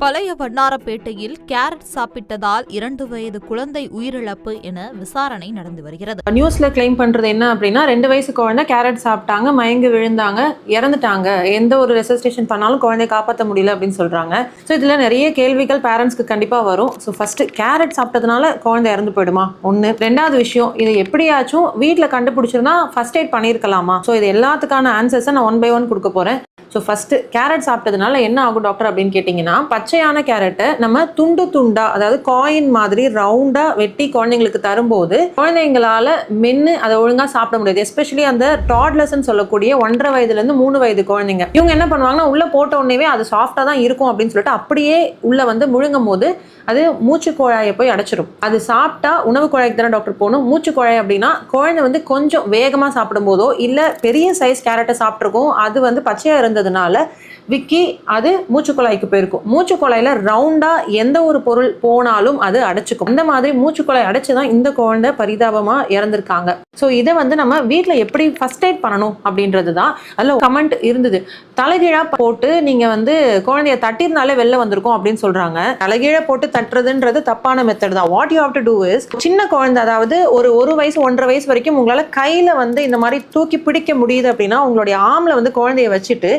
பழைய வண்ணாரப்பேட்டையில் கேரட் சாப்பிட்டதால் 2 வயது குழந்தை உயிரிழப்பு என விசாரணை நடந்து வருகிறது. நியூஸ்ல கிளைம் பண்றது என்ன அப்படின்னா 2 வயசு குழந்தை கேரட் சாப்பிட்டாங்க, மயங்கி விழுந்தாங்க, இறந்துட்டாங்க. எந்த ஒரு ரெசஸ்டேஷன் பண்ணாலும் குழந்தைய காப்பாற்ற முடியல அப்படின்னு சொல்றாங்க. ஸோ இதுல நிறைய கேள்விகள் பேரண்ட்ஸ்க்கு கண்டிப்பா வரும். ஸோ ஃபர்ஸ்ட் கேரட் சாப்பிட்டதுனால குழந்தை இறந்து போயிடுமா ஒன்று. ரெண்டாவது விஷயம், இதை எப்படியாச்சும் வீட்டில் கண்டுபிடிச்சிருந்தா ஃபர்ஸ்ட் எய்ட் பண்ணியிருக்கலாமா? ஸோ இது எல்லாத்துக்கான ஆன்சர்ஸை நான் 1 by 1 கொடுக்க போறேன். ஸோ ஃபர்ஸ்ட் கேரட் சாப்பிட்டதுனால என்ன ஆகும் டாக்டர் அப்படின்னு கேட்டிங்கன்னா, பச்சையான கேரட்டை நம்ம துண்டு துண்டா, அதாவது காயின் மாதிரி ரவுண்டா வெட்டி குழந்தைங்களுக்கு தரும்போது குழந்தைங்களால மென்னு அதை ஒழுங்கா சாப்பிட முடியாது. எஸ்பெஷலி அந்த டாட்லர்ஸ்ன்னு சொல்லக்கூடிய 1.5 வயதுலேருந்து 3 வயது குழந்தைங்க, இவங்க என்ன பண்ணுவாங்கன்னா உள்ள போட்ட உடனே அது சாஃப்டா தான் இருக்கும் அப்படின்னு சொல்லிட்டு அப்படியே உள்ள வந்து முழுங்கும் போது அது மூச்சு குழாயை போய் அடைச்சிடும். அது சாப்பிட்டா உணவு குழாய்க்கு தானே டாக்டர் போகணும். மூச்சு குழாய் அப்படின்னா குழந்தை வந்து கொஞ்சம் வேகமாக சாப்பிடும் போதோ இல்லை பெரிய சைஸ் கேரட்டை சாப்பிட்ருக்கோம், அது வந்து பச்சையாக இருந்ததுனால விக்கி அது மூச்சு குழாய்க்கு போயிருக்கும். மூச்சு குழாயில ரவுண்டா எந்த ஒரு பொருள் போனாலும் அது அடைச்சிக்கும். அந்த மாதிரி மூச்சு குழாய் அடைச்சுதான் இந்த குழந்தை பரிதாபமா இறந்திருக்காங்க. ஸோ இதை வந்து நம்ம வீட்டில் எப்படி ஃபர்ஸ்ட் எய்ட் பண்ணணும் அப்படின்றது தான். அதில் கமெண்ட் இருந்தது, தலைகீழா போட்டு நீங்க வந்து குழந்தைய தட்டிருந்தாலே வெளில வந்திருக்கும் அப்படின்னு சொல்றாங்க. தலைகீழ போட்டு தட்டுறதுன்றது தப்பான மெத்தட் தான். What you have to do is, சின்ன குழந்தை அதாவது ஒரு 1 வயசு 1.5 வயசு வரைக்கும் உங்களால கையில வந்து இந்த மாதிரி தூக்கி பிடிக்க முடியுது அப்படின்னா உங்களுடைய ஆம்ல வந்து குழந்தைய வச்சுட்டு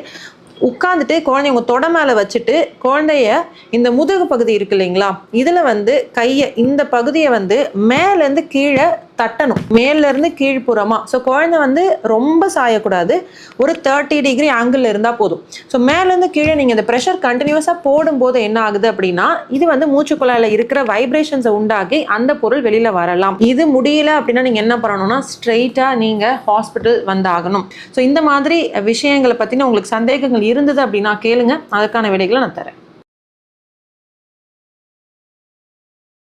உட்காந்துட்டு குழந்தைய உங்க தொட மேல வச்சுட்டு குழந்தைய இந்த முதுகு பகுதி இருக்கு இல்லைங்களா, இதுல வந்து கையை இந்த பகுதியை வந்து மேல இருந்து கீழே தட்டணும், மேல இருந்து கீழ்ப்புறமா. ஸோ குழந்தை வந்து ரொம்ப சாயக்கூடாது, ஒரு 30 டிகிரி ஆங்கிள் இருந்தா போதும். ஸோ மேல இருந்து கீழே நீங்க இந்த ப்ரெஷர் கண்டினியூஸா போடும்போது என்ன ஆகுது அப்படின்னா இது வந்து மூச்சுக்குழாயில இருக்கிற வைப்ரேஷன்ஸை உண்டாக்கி அந்த பொருள் வெளியில வரலாம். இது முடியல அப்படின்னா நீங்க என்ன பண்ணணும்னா ஸ்ட்ரெயிட்டா நீங்க ஹாஸ்பிட்டல் வந்தாகணும். ஸோ இந்த மாதிரி விஷயங்களை பத்தின உங்களுக்கு சந்தேகங்கள் இருந்தது அப்படின்னா கேளுங்க, அதுக்கான விடைகளை நான் தரேன்.